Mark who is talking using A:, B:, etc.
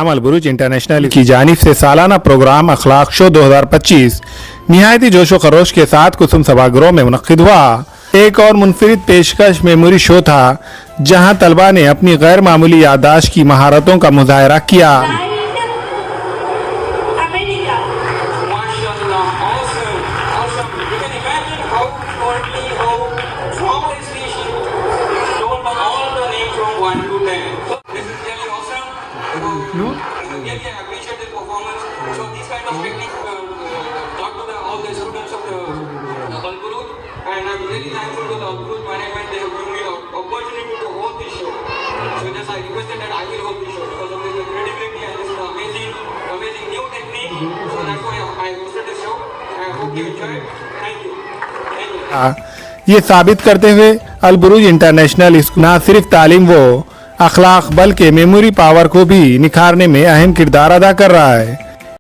A: अल बुरुज इंटरनेशनल की जानिब से सालाना प्रोग्राम अखलाक शो 2025 निहायती जोशो खरोश के साथ कुसुम सभागृह में मुनक्किद हुआ। एक और मुनफरिद पेशकश मेमोरी शो था जहां तलबा ने अपनी गैर मामूली याददाश्त की महारतों का मुजाहरा किया।
B: Really, I appreciate this performance. So these kind of techniques taught to all the students of the Al Buruj, and I'm really thankful to the Al Buruj management. They have given me the opportunity to hold this show. So just I requested that I will hold this show because of the credibility and this amazing new technique. So that's why I hosted this show. I hope you enjoy it. Thank you. Thank you.
A: ये साबित करते हुए अल बुरुज international न सिर्फ तालीम व अखलाक बल्कि मेमोरी पावर को भी निखारने में अहम किरदार अदा कर रहा है।